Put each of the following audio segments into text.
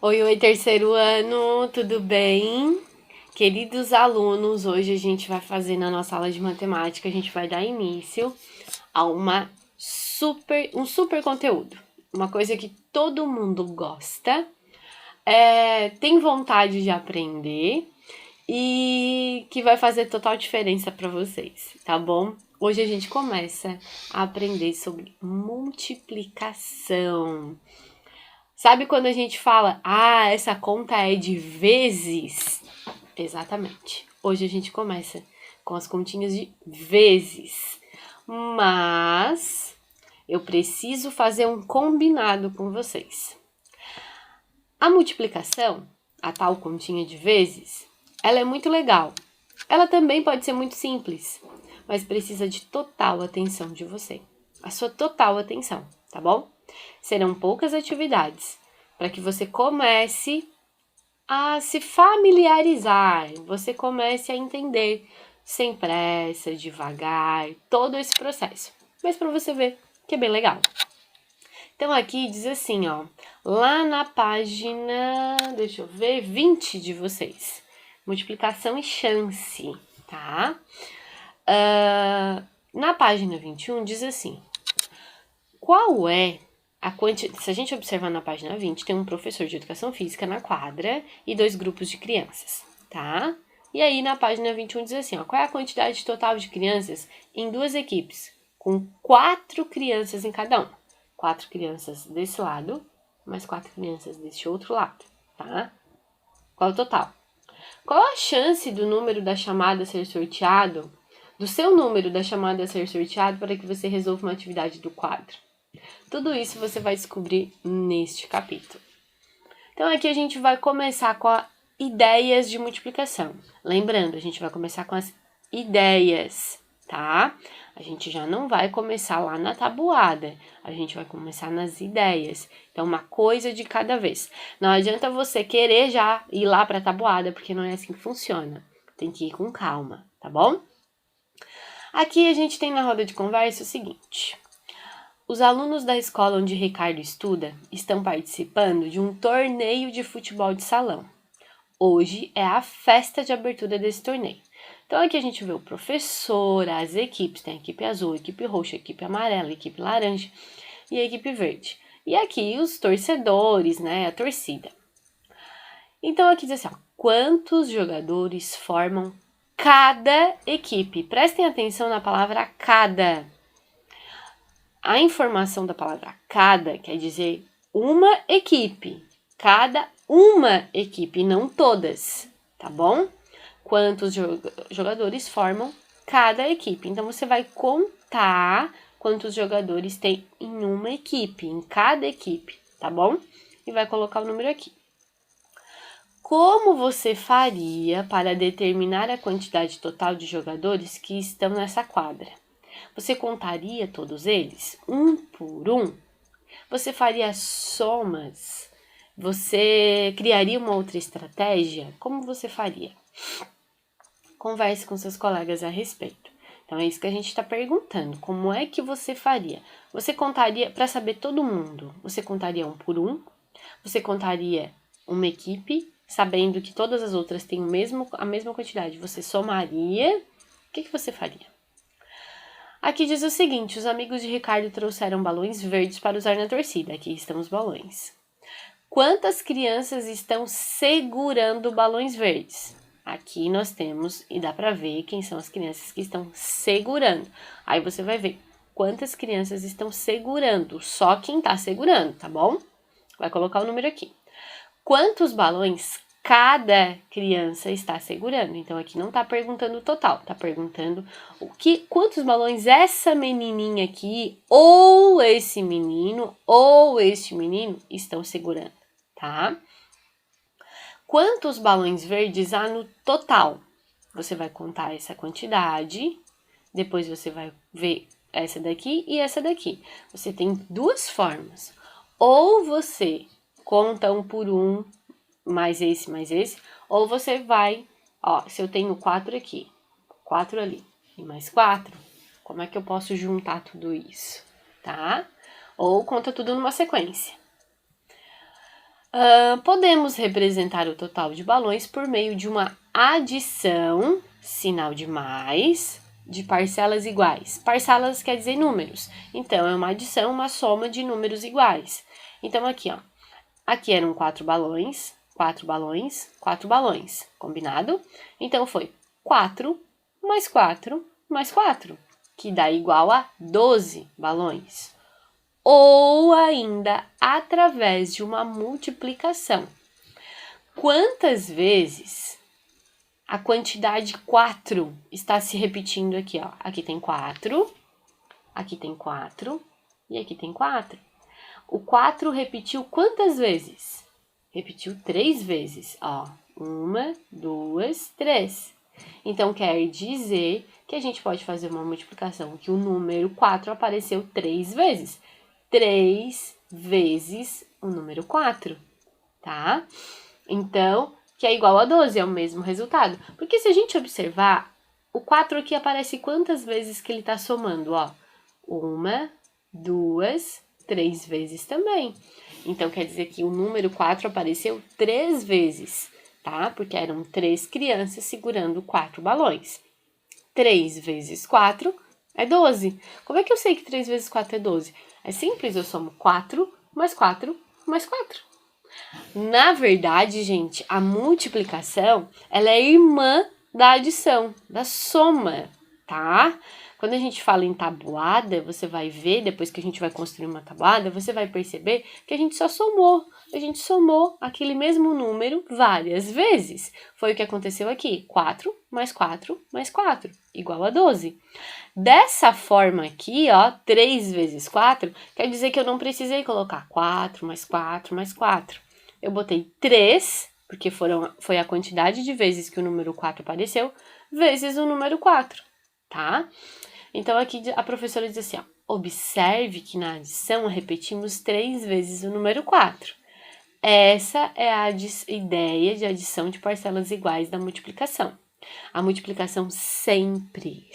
Oi, oi, terceiro ano, tudo bem? Queridos alunos, hoje a gente vai fazer na nossa aula de matemática, a gente vai dar início a um super conteúdo. Uma coisa que todo mundo gosta, tem vontade de aprender e que vai fazer total diferença para vocês, tá bom? Hoje a gente começa a aprender sobre multiplicação. Sabe quando a gente fala, essa conta é de vezes? Exatamente. Hoje a gente começa com as continhas de vezes. Mas eu preciso fazer um combinado com vocês. A multiplicação, a tal continha de vezes, ela é muito legal. Ela também pode ser muito simples, mas precisa de total atenção de você. A sua total atenção, tá bom? Serão poucas atividades para que você comece a se familiarizar, você comece a entender sem pressa, devagar, todo esse processo. Mas para você ver que é bem legal. Então aqui diz assim, ó, lá na página, deixa eu ver, 20 de vocês. Multiplicação e chance, tá? Na página 21 diz assim, qual é a quantidade? Se a gente observar na página 20, tem um professor de educação física na quadra e 2 grupos de crianças, tá? E aí na página 21 diz assim, ó, qual é a quantidade total de crianças em 2 equipes, com 4 crianças em cada uma? 4 crianças desse lado, mais 4 crianças desse outro lado, tá? Qual é o total? Qual a chance do número da chamada ser sorteado, do seu número da chamada ser sorteado para que você resolva uma atividade do quadro? Tudo isso você vai descobrir neste capítulo. Então aqui a gente vai começar com as ideias de multiplicação. Lembrando, a gente vai começar com as ideias, tá? A gente já não vai começar lá na tabuada, a gente vai começar nas ideias. Então, uma coisa de cada vez. Não adianta você querer já ir lá para a tabuada, porque não é assim que funciona. Tem que ir com calma, tá bom? Aqui a gente tem na roda de conversa o seguinte. Os alunos da escola onde Ricardo estuda estão participando de um torneio de futebol de salão. Hoje é a festa de abertura desse torneio. Então aqui a gente vê o professor, as equipes, tem a equipe azul, a equipe roxa, a equipe amarela, a equipe laranja e a equipe verde. E aqui os torcedores, né, a torcida. Então aqui diz assim, ó, quantos jogadores formam cada equipe? Prestem atenção na palavra cada. A informação da palavra cada quer dizer uma equipe, cada uma equipe, não todas, tá bom? Quantos jogadores formam cada equipe. Então, você vai contar quantos jogadores tem em uma equipe, em cada equipe, tá bom? E vai colocar o número aqui. Como você faria para determinar a quantidade total de jogadores que estão nessa quadra? Você contaria todos eles, um por um? Você faria somas? Você criaria uma outra estratégia? Como você faria? Converse com seus colegas a respeito. Então, é isso que a gente está perguntando. Como é que você faria? Você contaria, para saber todo mundo, você contaria um por um? Você contaria uma equipe, sabendo que todas as outras têm a mesma quantidade? Você somaria? O que você faria? Aqui diz o seguinte, os amigos de Ricardo trouxeram balões verdes para usar na torcida. Aqui estão os balões. Quantas crianças estão segurando balões verdes? Aqui nós temos, e dá para ver quem são as crianças que estão segurando. Aí você vai ver quantas crianças estão segurando, só quem está segurando, tá bom? Vai colocar o número aqui. Quantos balões cada criança está segurando? Então, aqui não está perguntando o total, está perguntando quantos balões essa menininha aqui, ou esse menino, ou este menino estão segurando, tá? Quantos balões verdes há no total? Você vai contar essa quantidade, depois você vai ver essa daqui e essa daqui. Você tem duas formas. Ou você conta um por um, mais esse, ou você vai, ó, se eu tenho 4 aqui, 4 ali, e mais 4, como é que eu posso juntar tudo isso, tá? Ou conta tudo numa sequência. Podemos representar o total de balões por meio de uma adição, sinal de mais, de parcelas iguais. Parcelas quer dizer números. Então, é uma adição, uma soma de números iguais. Então, aqui, ó. Aqui eram 4 balões, 4 balões, 4 balões. Combinado? Então, foi 4 mais 4 mais 4, que dá igual a 12 balões. Ou ainda através de uma multiplicação. Quantas vezes a quantidade 4 está se repetindo aqui, ó? Aqui tem 4, aqui tem 4 e aqui tem 4. O 4 repetiu quantas vezes? Repetiu 3 vezes, ó. 1, 2, 3. Então, quer dizer que a gente pode fazer uma multiplicação que o número 4 apareceu 3 vezes. 3 vezes o número 4, tá? Então, que é igual a 12, é o mesmo resultado. Porque se a gente observar, o 4 aqui aparece quantas vezes que ele está somando, ó? 1, 2, 3 vezes também. Então, quer dizer que o número 4 apareceu 3 vezes, tá? Porque eram 3 crianças segurando 4 balões. 3 vezes 4 é 12. Como é que eu sei que 3 vezes 4 é 12? É simples, eu somo 4 mais 4 mais 4. Na verdade, gente, a multiplicação, ela é irmã da adição, da soma, tá? Quando a gente fala em tabuada, você vai ver, depois que a gente vai construir uma tabuada, você vai perceber que a gente só somou. A gente somou aquele mesmo número várias vezes. Foi o que aconteceu aqui. 4 mais 4 mais 4, igual a 12. Dessa forma aqui, ó, 3 vezes 4, quer dizer que eu não precisei colocar 4 mais 4 mais 4. Eu botei 3, porque foi a quantidade de vezes que o número 4 apareceu, vezes o número 4, tá? Então, aqui a professora diz assim, ó, observe que na adição repetimos 3 vezes o número 4. Essa é a ideia de adição de parcelas iguais da multiplicação. A multiplicação sempre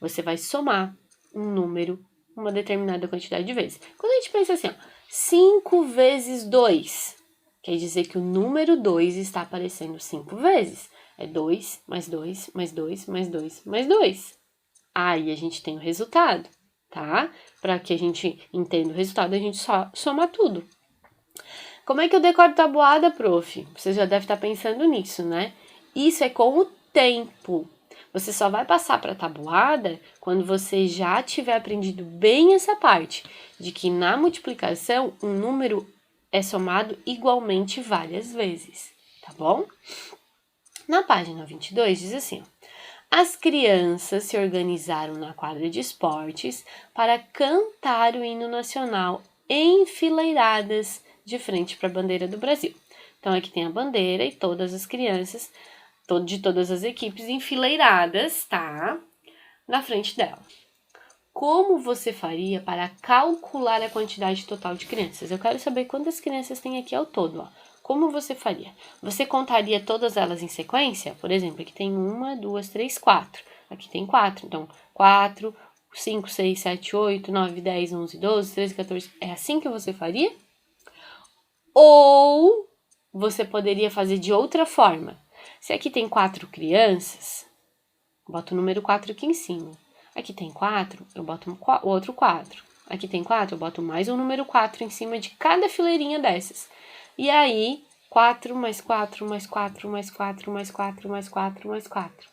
você vai somar um número, uma determinada quantidade de vezes. Quando a gente pensa assim, ó, 5 vezes 2, quer dizer que o número 2 está aparecendo 5 vezes. É 2 mais 2 mais 2 mais 2 mais 2. Aí a gente tem o resultado, tá? Para que a gente entenda o resultado, a gente só soma tudo. Como é que eu decoro tabuada, prof? Você já deve estar pensando nisso, né? Isso é com o tempo. Você só vai passar para a tabuada quando você já tiver aprendido bem essa parte, de que na multiplicação um número é somado igualmente várias vezes, tá bom? Na página 22 diz assim, ó, as crianças se organizaram na quadra de esportes para cantar o hino nacional enfileiradas de frente para a bandeira do Brasil. Então, aqui tem a bandeira e todas as crianças de todas as equipes enfileiradas, tá? Na frente dela. Como você faria para calcular a quantidade total de crianças? Eu quero saber quantas crianças tem aqui ao todo, ó. Como você faria? Você contaria todas elas em sequência? Por exemplo, aqui tem 1, 2, 3, 4. Aqui tem 4. Então, 4, 5, 6, 7, 8, 9, 10, 11, 12, 13, 14. É assim que você faria? Ou você poderia fazer de outra forma. Se aqui tem 4 crianças, boto o número 4 aqui em cima. Aqui tem 4, eu boto o outro 4. Aqui tem 4, eu boto mais um número 4 em cima de cada fileirinha dessas. E aí, 4 mais 4 mais 4 mais 4 mais 4 mais 4 mais 4.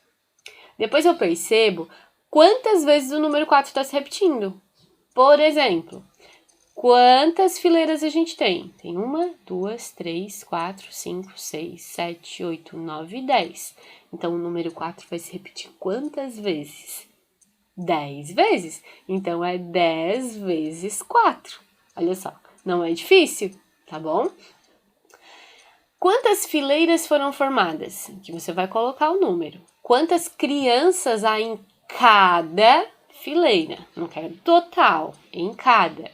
Depois eu percebo quantas vezes o número 4 está se repetindo. Por exemplo, quantas fileiras a gente tem? Tem 1, 2, 3, 4, 5, 6, 7, 8, 9, 10. Então, o número 4 vai se repetir quantas vezes? 10 vezes. Então, é 10 vezes 4. Olha só, não é difícil, tá bom? Quantas fileiras foram formadas? Aqui você vai colocar o número. Quantas crianças há em cada fileira? Não quero total, em cada.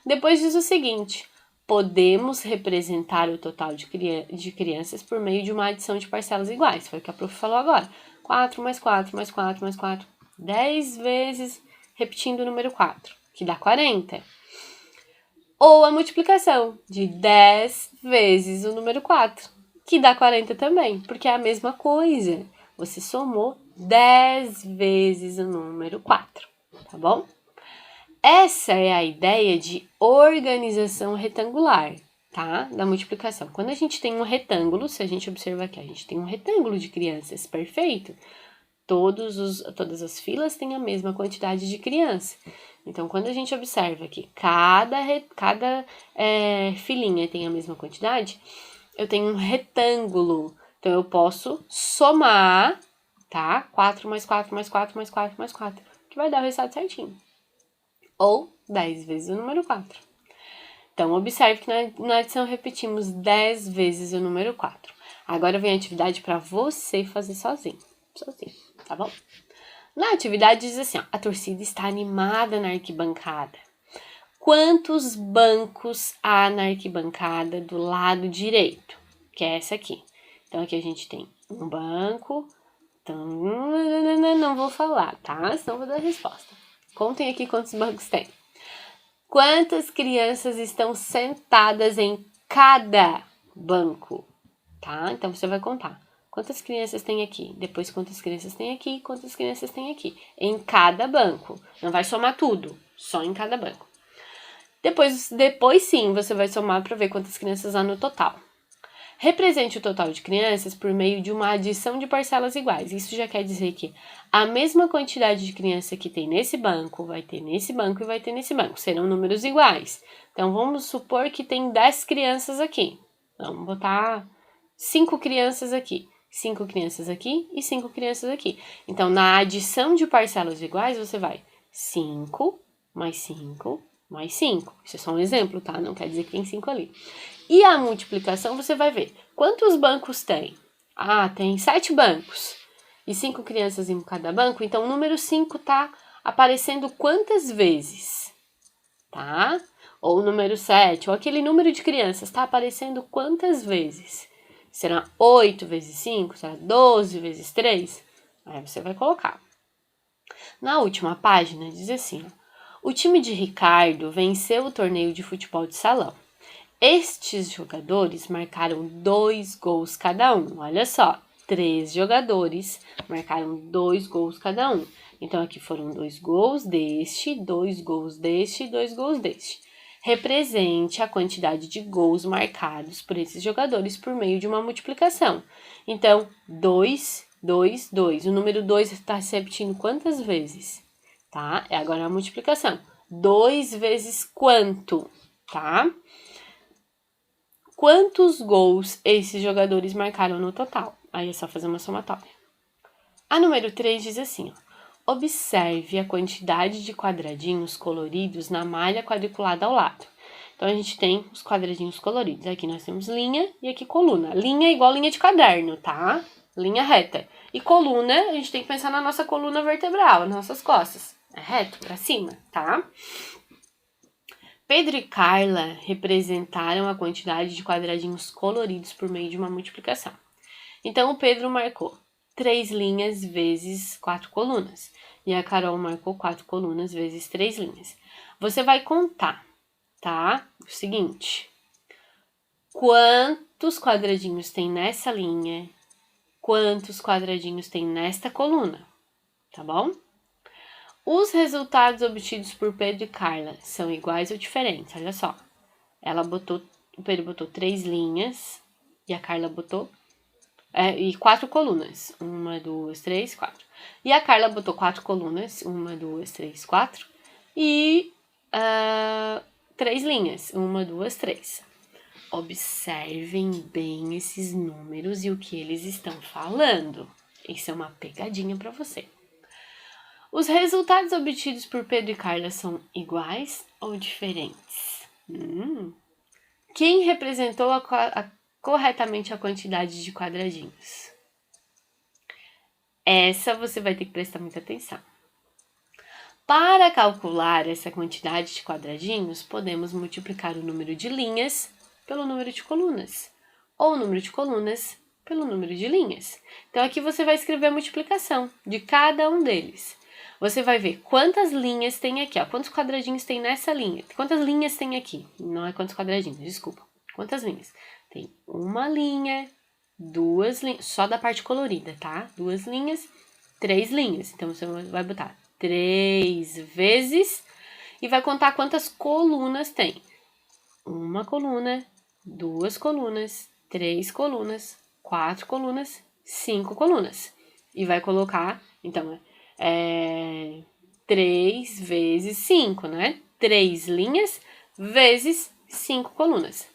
Depois diz o seguinte, podemos representar o total de crianças por meio de uma adição de parcelas iguais. Foi o que a prof falou agora. 4 mais 4 mais 4 mais 4. 10 vezes repetindo o número 4, que dá 40. Ou a multiplicação de 10 vezes o número 4, que dá 40 também, porque é a mesma coisa. Você somou 10 vezes o número 4, tá bom? Essa é a ideia de organização retangular, tá? Da multiplicação. Quando a gente tem um retângulo, se a gente observar aqui, a gente tem um retângulo de crianças, perfeito? Todas as filas têm a mesma quantidade de criança. Então, quando a gente observa que cada filinha tem a mesma quantidade, eu tenho um retângulo. Então, eu posso somar, tá? 4 mais 4 mais 4 mais 4 mais 4, que vai dar o resultado certinho. Ou 10 vezes o número 4. Então, observe que na adição repetimos 10 vezes o número 4. Agora vem a atividade para você fazer sozinho, tá bom? Na atividade diz assim, ó, a torcida está animada na arquibancada. Quantos bancos há na arquibancada do lado direito? Que é essa aqui. Então, aqui a gente tem um banco. Então, não vou falar, tá? Senão vou dar a resposta. Contem aqui quantos bancos tem. Quantas crianças estão sentadas em cada banco? Tá? Então, você vai contar. Quantas crianças tem aqui? Depois, quantas crianças tem aqui? Quantas crianças tem aqui? Em cada banco. Não vai somar tudo, só em cada banco. Depois sim, você vai somar para ver quantas crianças há no total. Represente o total de crianças por meio de uma adição de parcelas iguais. Isso já quer dizer que a mesma quantidade de criança que tem nesse banco, vai ter nesse banco e vai ter nesse banco. Serão números iguais. Então, vamos supor que tem 10 crianças aqui. Vamos botar 5 crianças aqui. 5 crianças aqui e 5 crianças aqui. Então, na adição de parcelas iguais, você vai 5 mais 5 mais 5. Isso é só um exemplo, tá? Não quer dizer que tem 5 ali. E a multiplicação, você vai ver. Quantos bancos tem? Ah, tem 7 bancos. E 5 crianças em cada banco. Então, o número 5 tá aparecendo quantas vezes? Tá? Ou o número 7, ou aquele número de crianças, tá aparecendo quantas vezes? Será 8 vezes 5? Será 12 vezes 3? Aí você vai colocar. Na última página, diz assim, ó, o time de Ricardo venceu o torneio de futebol de salão. Estes jogadores marcaram 2 gols cada um. Olha só, 3 jogadores marcaram 2 gols cada um. Então, aqui foram 2 gols deste, 2 gols deste e 2 gols deste. Represente a quantidade de gols marcados por esses jogadores por meio de uma multiplicação. Então, 2, 2, 2. O número 2 está se repetindo quantas vezes? Tá? Agora a multiplicação. 2 vezes quanto? Tá? Quantos gols esses jogadores marcaram no total? Aí é só fazer uma somatória. A número 3 diz assim, ó, observe a quantidade de quadradinhos coloridos na malha quadriculada ao lado. Então, a gente tem os quadradinhos coloridos. Aqui nós temos linha e aqui coluna. Linha é igual linha de caderno, tá? Linha reta. E coluna, a gente tem que pensar na nossa coluna vertebral, nas nossas costas. É reto, pra cima, tá? Pedro e Carla representaram a quantidade de quadradinhos coloridos por meio de uma multiplicação. Então, o Pedro marcou 3 linhas vezes 4 colunas. E a Carol marcou 4 colunas vezes 3 linhas. Você vai contar, tá? O seguinte, quantos quadradinhos tem nessa linha? Quantos quadradinhos tem nesta coluna? Tá bom? Os resultados obtidos por Pedro e Carla são iguais ou diferentes? Olha só. O Pedro botou 3 linhas e a Carla botou e 4 colunas. 1, 2, 3, 4. E a Carla botou 4 colunas. 1, 2, 3, 4. E 3 linhas. 1, 2, 3. Observem bem esses números e o que eles estão falando. Isso é uma pegadinha para você. Os resultados obtidos por Pedro e Carla são iguais ou diferentes? Quem representou corretamente a quantidade de quadradinhos? Essa você vai ter que prestar muita atenção. Para calcular essa quantidade de quadradinhos, podemos multiplicar o número de linhas pelo número de colunas, ou o número de colunas pelo número de linhas. Então, aqui você vai escrever a multiplicação de cada um deles. Você vai ver quantas linhas tem aqui, ó. Quantos quadradinhos tem nessa linha? Quantas linhas tem aqui? Não é quantos quadradinhos, desculpa. Quantas linhas? Tem uma linha, 2 linhas, só da parte colorida, tá? 2 linhas, 3 linhas. Então, você vai botar 3 vezes e vai contar quantas colunas tem. Uma coluna, 2 colunas, 3 colunas, 4 colunas, 5 colunas. E vai colocar, então, 3 vezes 5, né? 3 linhas vezes 5 colunas.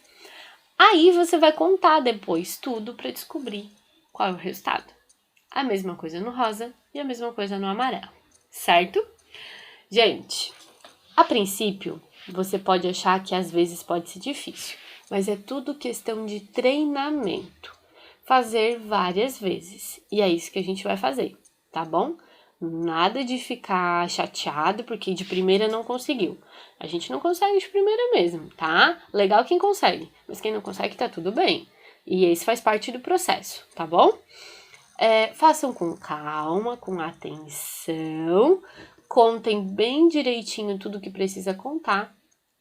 Aí você vai contar depois tudo para descobrir qual é o resultado. A mesma coisa no rosa e a mesma coisa no amarelo, certo? Gente, a princípio, você pode achar que às vezes pode ser difícil, mas é tudo questão de treinamento. Fazer várias vezes. E é isso que a gente vai fazer, tá bom? Nada de ficar chateado porque de primeira não conseguiu. A gente não consegue de primeira mesmo, tá? Legal quem consegue, mas quem não consegue tá tudo bem. E esse faz parte do processo, tá bom? Façam com calma, com atenção, contem bem direitinho tudo que precisa contar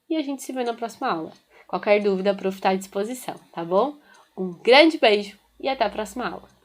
e a gente se vê na próxima aula. Qualquer dúvida, a prof está à disposição, tá bom? Um grande beijo e até a próxima aula.